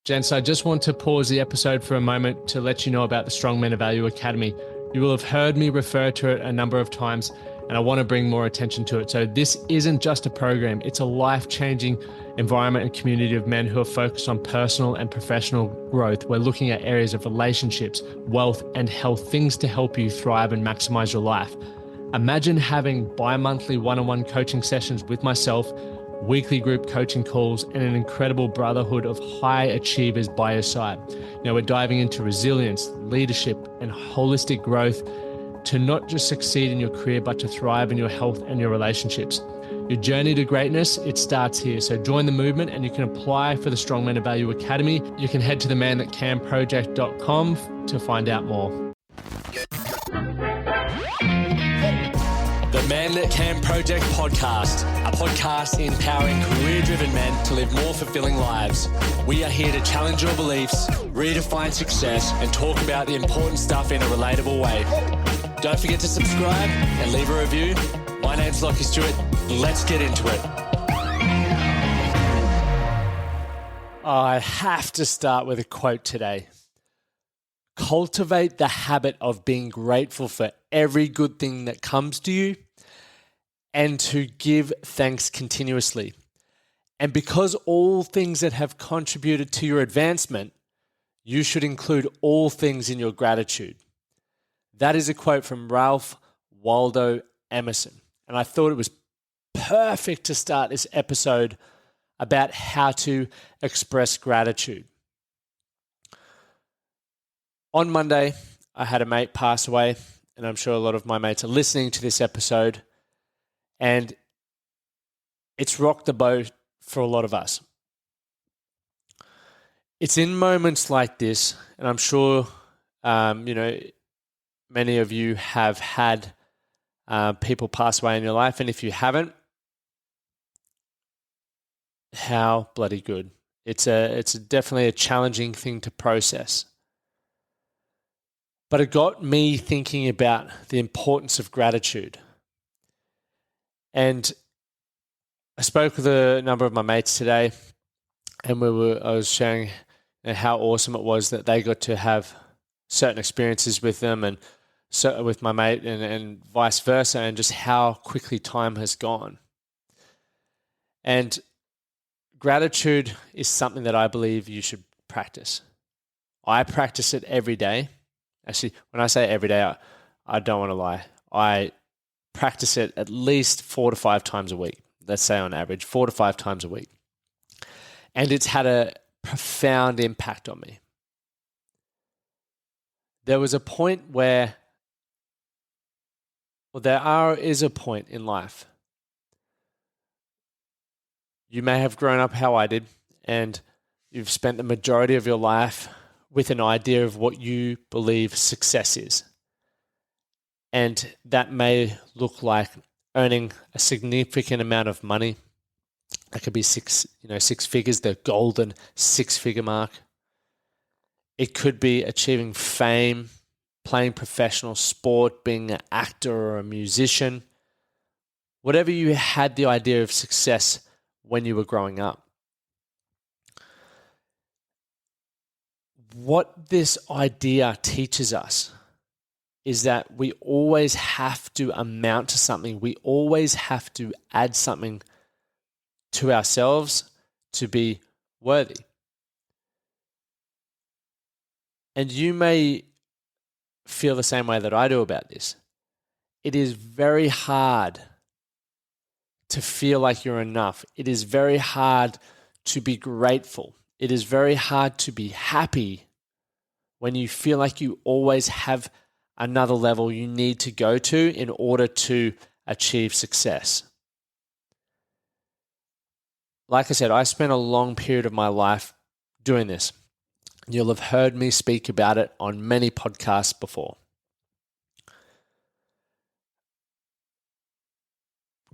Gents, I just want to pause the episode for a moment to let you know about the Strong Men of Value Academy. You will have heard me refer to it a number of times, and I want to bring more attention to it. So this isn't just a program, it's a life-changing environment and community of men who are focused on personal and professional growth. We're looking at areas of relationships, wealth, and health, things to help you thrive and maximize your life. Imagine having bi-monthly one-on-one coaching sessions with myself, weekly group coaching calls, and an incredible brotherhood of high achievers by your side. Now we're diving into resilience, leadership, and holistic growth to not just succeed in your career, but to thrive in your health and your relationships. Your journey to greatness, it starts here. So join the movement and you can apply for the Strong Men of Value Academy. You can head to themanthatcanproject.com to find out more. The Man That Can Project podcast, a podcast empowering career-driven men to live more fulfilling lives. We are here to challenge your beliefs, redefine success, and talk about the important stuff in a relatable way. Don't forget to subscribe and leave a review. My name's Lachie Stuart. Let's get into it. I have to start with a quote today. Cultivate the habit of being grateful for every good thing that comes to you and to give thanks continuously. And because all things that have contributed to your advancement, you should include all things in your gratitude. That is a quote from Ralph Waldo Emerson. And I thought it was perfect to start this episode about how to express gratitude. On Monday, I had a mate pass away, and I'm sure a lot of my mates are listening to this episode, and it's rocked the boat for a lot of us. It's in moments like this, and I'm sure, many of you have had people pass away in your life, and if you haven't, how bloody good. It's definitely a challenging thing to process. But it got me thinking about the importance of gratitude. And I spoke with a number of my mates today, and I was sharing how awesome it was that they got to have certain experiences with them and so with my mate and vice versa, and just how quickly time has gone. And gratitude is something that I believe you should practice. I practice it every day. Actually, when I say every day, I don't want to lie. I practice it at least 4 to 5 times a week. Let's say on average, 4 to 5 times a week. And it's had a profound impact on me. There was a point where, is a point in life. You may have grown up how I did, and you've spent the majority of your life with an idea of what you believe success is. And that may look like earning a significant amount of money. That could be six figures, the golden 6-figure mark. It could be achieving fame, playing professional sport, being an actor or a musician. Whatever you had the idea of success when you were growing up. What this idea teaches us is that we always have to amount to something. We always have to add something to ourselves to be worthy. And you may feel the same way that I do about this. It is very hard to feel like you're enough. It is very hard to be grateful. It is very hard to be happy when you feel like you always have another level you need to go to in order to achieve success. Like I said, I spent a long period of my life doing this. You'll have heard me speak about it on many podcasts before.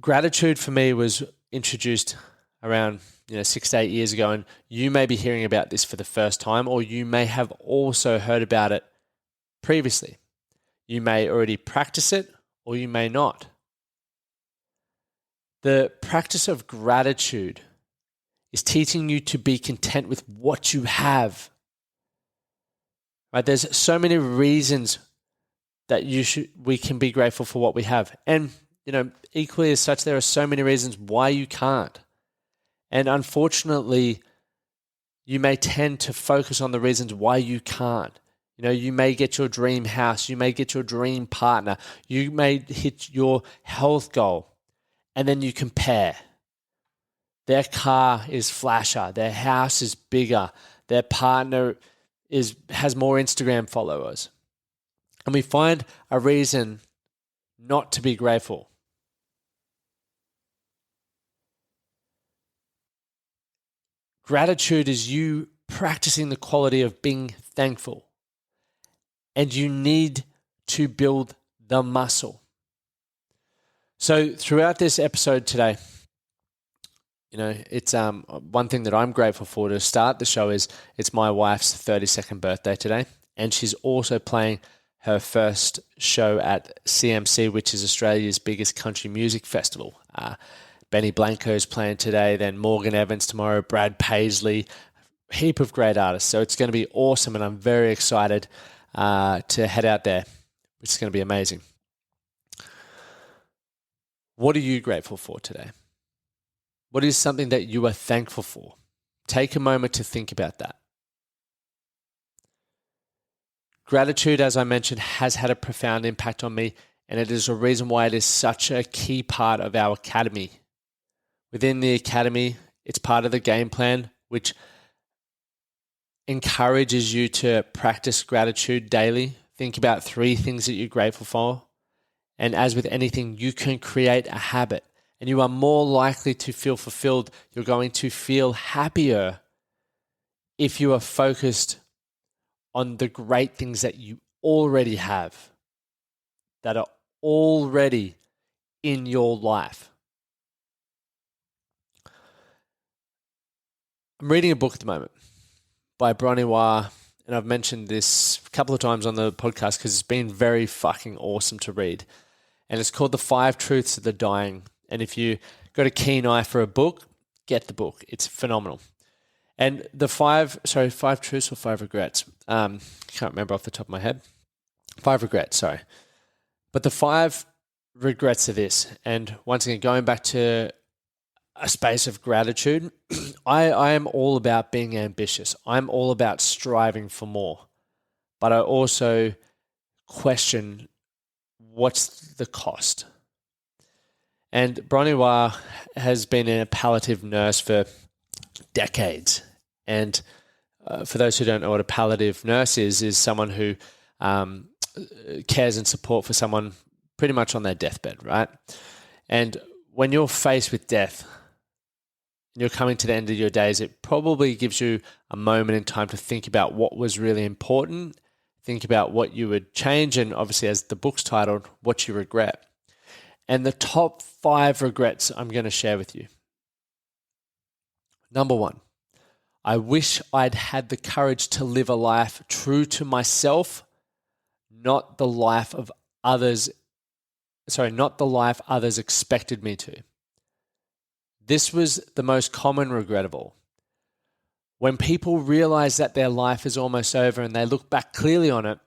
Gratitude for me was introduced around 6 to 8 years ago, and you may be hearing about this for the first time, or you may have also heard about it previously. You may already practice it, or you may not. The practice of gratitude is teaching you to be content with what you have. Right? There's so many reasons that we can be grateful for what we have. And, equally as such, there are so many reasons why you can't. And unfortunately, you may tend to focus on the reasons why you can't. You may get your dream house, you may get your dream partner, you may hit your health goal, and then you compare. Their car is flasher, their house is bigger, their partner has more Instagram followers. And we find a reason not to be grateful. Gratitude is you practicing the quality of being thankful. And you need to build the muscle. So throughout this episode today, it's one thing that I'm grateful for to start the show is it's my wife's 32nd birthday today. And she's also playing her first show at CMC, which is Australia's biggest country music festival. Benny Blanco's playing today, then Morgan Evans tomorrow, Brad Paisley, a heap of great artists. So it's going to be awesome, and I'm very excited to head out there, which is going to be amazing. What are you grateful for today? What is something that you are thankful for? Take a moment to think about that. Gratitude, as I mentioned, has had a profound impact on me, and it is a reason why it is such a key part of our academy. Within the academy, it's part of the game plan, which encourages you to practice gratitude daily. Think about 3 things that you're grateful for. And as with anything, you can create a habit and you are more likely to feel fulfilled. You're going to feel happier if you are focused on the great things that you already have, that are already in your life. I'm reading a book at the moment by Bronnie Ware, and I've mentioned this a couple of times on the podcast because it's been very fucking awesome to read. And it's called The 5 Truths of the Dying. And if you got a keen eye for a book, get the book. It's phenomenal. And the 5 truths or 5 regrets? Can't remember off the top of my head. 5 regrets, sorry. But the 5 regrets are this. And once again, going back to a space of gratitude, I am all about being ambitious. I'm all about striving for more. But I also question what's the cost. And Bronnie Ware has been a palliative nurse for decades. And for those who don't know what a palliative nurse is someone who cares and support for someone pretty much on their deathbed, right? And when you're faced with death, and you're coming to the end of your days, it probably gives you a moment in time to think about what was really important, think about what you would change, and obviously, as the book's titled, what you regret. And the top 5 regrets I'm going to share with you. Number 1, I wish I'd had the courage to live a life true to myself, not the life others expected me to. This was the most common regrettable. When people realize that their life is almost over and they look back clearly on it,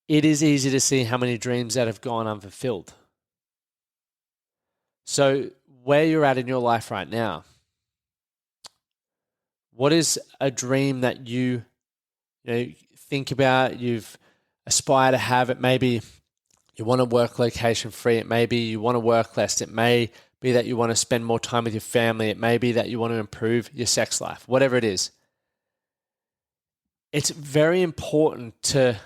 it is easy to see how many dreams that have gone unfulfilled. So where you're at in your life right now, what is a dream that you think about, you've aspired to have? It may be you want to work location free. It may be you want to work less. It may be that you want to spend more time with your family. It may be that you want to improve your sex life, whatever it is. It's very important to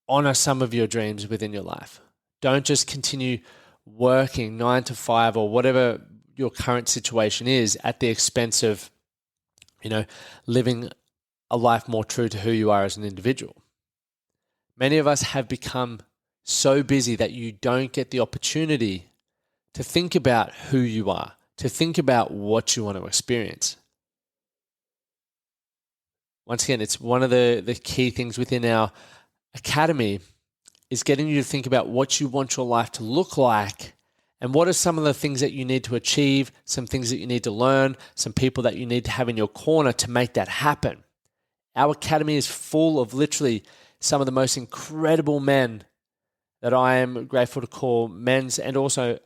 honor some of your dreams within your life. Don't just continue working 9 to 5 or whatever your current situation is at the expense of, living a life more true to who you are as an individual. Many of us have become so busy that you don't get the opportunity to think about who you are, to think about what you want to experience. Once again, it's one of the key things within our academy is getting you to think about what you want your life to look like And what are some of the things that you need to achieve, some things that you need to learn, some people that you need to have in your corner to make that happen? Our academy is full of literally some of the most incredible men that I am grateful to call mates and also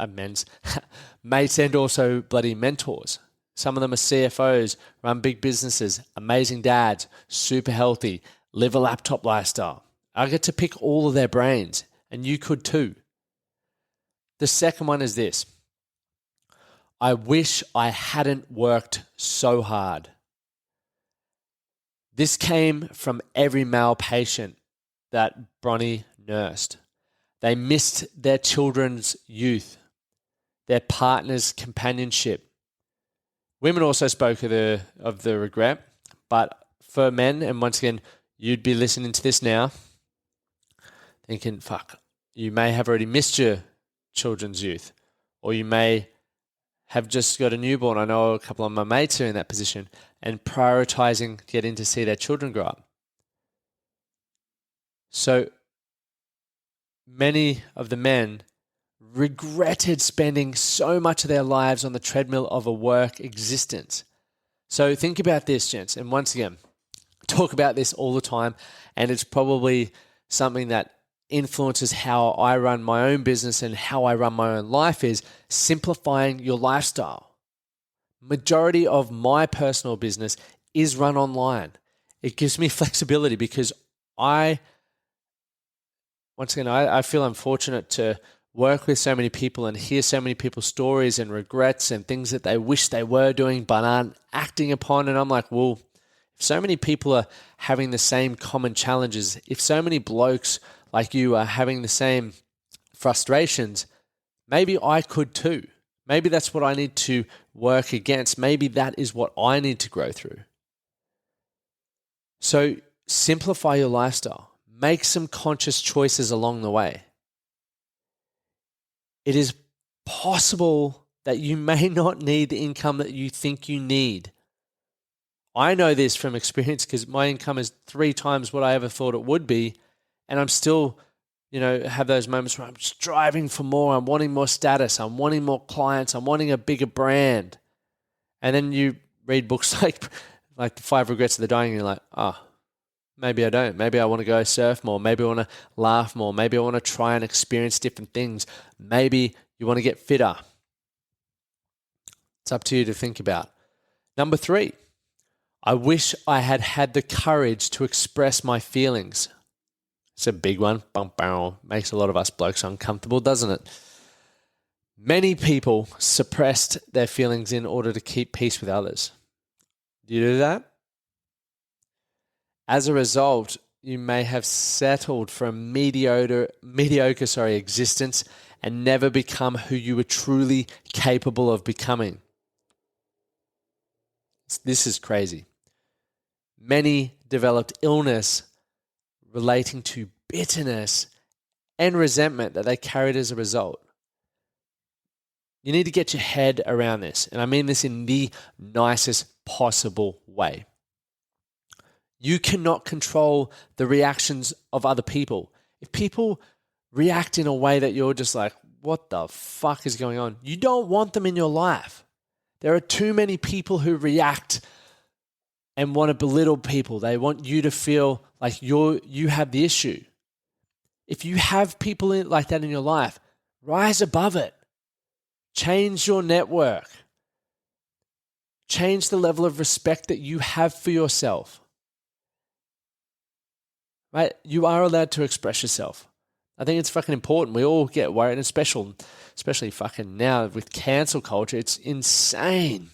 bloody mentors. Some of them are CFOs, run big businesses, amazing dads, super healthy, live a laptop lifestyle. I get to pick all of their brains, and you could too. The second one is this. I wish I hadn't worked so hard. This came from every male patient that Bronnie nursed. They missed their children's youth, their partner's companionship. Women also spoke of the regret, but for men, and once again, you'd be listening to this now, thinking, fuck, you may have already missed your children's youth, or you may have just got a newborn. I know a couple of my mates are in that position and prioritizing getting to see their children grow up. So many of the men regretted spending so much of their lives on the treadmill of a work existence. So think about this, gents. And once again, talk about this all the time. And it's probably something that influences how I run my own business and how I run my own life is simplifying your lifestyle. Majority of my personal business is run online. It gives me flexibility because I feel I'm fortunate to work with so many people and hear so many people's stories and regrets and things that they wish they were doing but aren't acting upon. And I'm like, well, if so many people are having the same common challenges, if so many blokes like you are having the same frustrations, maybe I could too. Maybe that's what I need to work against. Maybe that is what I need to grow through. So simplify your lifestyle. Make some conscious choices along the way. It is possible that you may not need the income that you think you need. I know this from experience because my income is 3 times what I ever thought it would be. And I'm still, have those moments where I'm striving for more. I'm wanting more status. I'm wanting more clients. I'm wanting a bigger brand. And then you read books like The 5 Regrets of the Dying and you're like, maybe I don't. Maybe I want to go surf more. Maybe I want to laugh more. Maybe I want to try and experience different things. Maybe you want to get fitter. It's up to you to think about. Number 3, I wish I had had the courage to express my feelings. It's a big one. Makes a lot of us blokes uncomfortable, doesn't it? Many people suppressed their feelings in order to keep peace with others. Do you do that? As a result, you may have settled for a mediocre existence and never become who you were truly capable of becoming. This is crazy. Many developed illness relating to bitterness and resentment that they carried as a result. You need to get your head around this, and I mean this in the nicest possible way. You cannot control the reactions of other people. If people react in a way that you're just like, what the fuck is going on? You don't want them in your life. There are too many people who react and want to belittle people. They want you to feel like you have the issue. If you have people like that in your life, rise above it. Change your network. Change the level of respect that you have for yourself. Right? You are allowed to express yourself. I think it's fucking important. We all get worried, and especially fucking now with cancel culture. It's insane.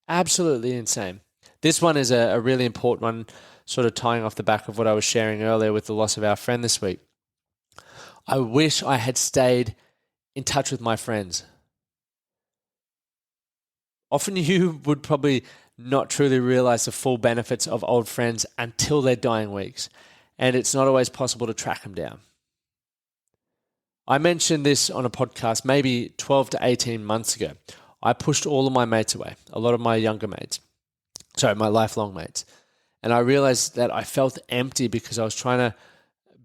Absolutely insane. This one is a really important one, sort of tying off the back of what I was sharing earlier with the loss of our friend this week. I wish I had stayed in touch with my friends. Often you would probably not truly realize the full benefits of old friends until their dying weeks, and it's not always possible to track them down. I mentioned this on a podcast maybe 12 to 18 months ago. I pushed all of my mates away, a lot of my younger mates. My lifelong mates. And I realized that I felt empty because I was trying to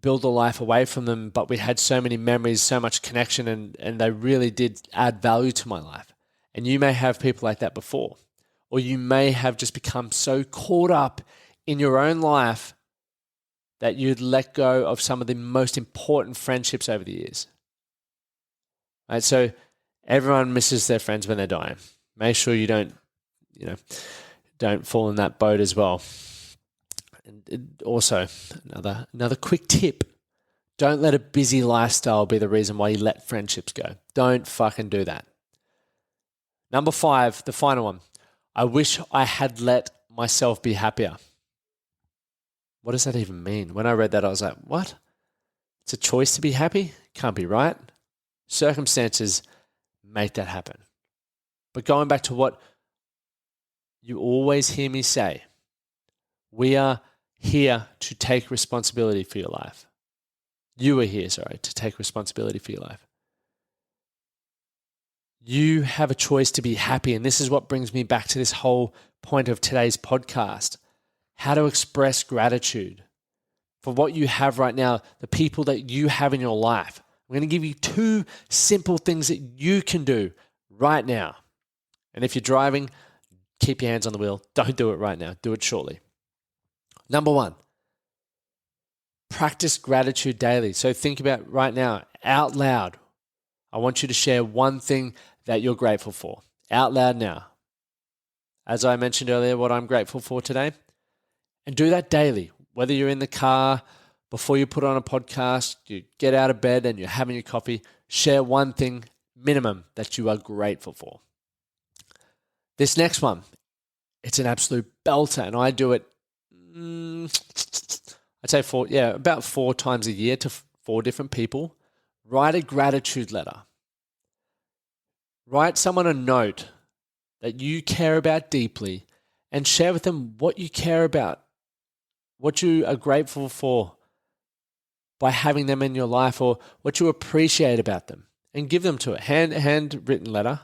build a life away from them, but we had so many memories, so much connection, and they really did add value to my life. And you may have people like that before, or you may have just become so caught up in your own life that you'd let go of some of the most important friendships over the years. Right? So everyone misses their friends when they're dying. Make sure you don't fall in that boat as well. And also, another quick tip: don't let a busy lifestyle be the reason why you let friendships go. Don't fucking do that. Number 5, the final one. I wish I had let myself be happier. What does that even mean? When I read that, I was like, what? It's a choice to be happy? Can't be right. Circumstances make that happen. But going back to what you always hear me say, we are here to take responsibility for your life. You are here, to take responsibility for your life. You have a choice to be happy. And this is what brings me back to this whole point of today's podcast. How to express gratitude for what you have right now, the people that you have in your life. I'm going to give you 2 simple things that you can do right now. And if you're driving, keep your hands on the wheel. Don't do it right now. Do it shortly. Number 1, practice gratitude daily. So think about right now, out loud. I want you to share one thing that you're grateful for. Out loud now. As I mentioned earlier, what I'm grateful for today. And do that daily, whether you're in the car, before you put on a podcast, you get out of bed and you're having your coffee, share one thing minimum that you are grateful for. This next one, it's an absolute belter, and I do it, I'd say about 4 times a year to 4 different people. Write a gratitude letter. Write someone a note that you care about deeply and share with them what you care about, what you are grateful for by having them in your life, or what you appreciate about them, and give them to a handwritten letter.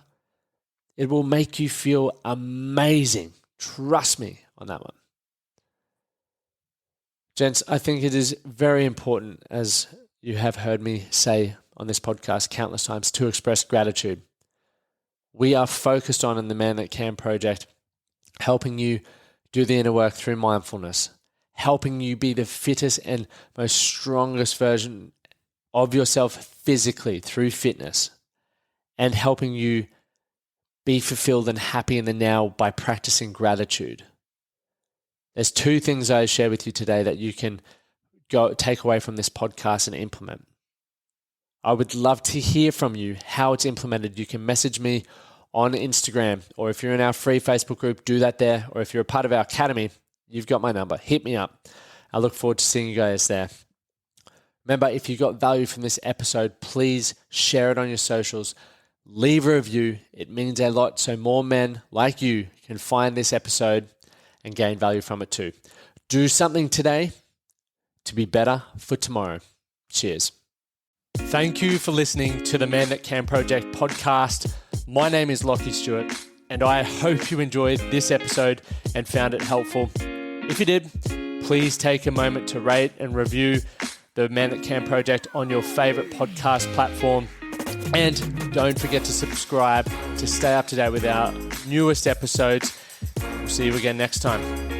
It will make you feel amazing. Trust me on that one. Gents, I think it is very important, as you have heard me say on this podcast countless times, to express gratitude. We are focused on, in the Man That Can project, helping you do the inner work through mindfulness, helping you be the fittest and most strongest version of yourself physically through fitness, and helping you be fulfilled and happy in the now by practicing gratitude. There's 2 things I share with you today that you can take away from this podcast and implement. I would love to hear from you how it's implemented. You can message me on Instagram, or if you're in our free Facebook group, do that there. Or if you're a part of our academy, you've got my number. Hit me up. I look forward to seeing you guys there. Remember, if you got value from this episode, please share it on your socials. Leave a review. It means a lot, so more men like you can find this episode and gain value from it too. Do something today to be better for tomorrow. Cheers. Thank you for listening to the Man That Can Project podcast. My name is Lachie Stuart, and I hope you enjoyed this episode and found it helpful. If you did, please take a moment to rate and review the Man That Can Project on your favorite podcast platform. And don't forget to subscribe to stay up to date with our newest episodes. We'll see you again next time.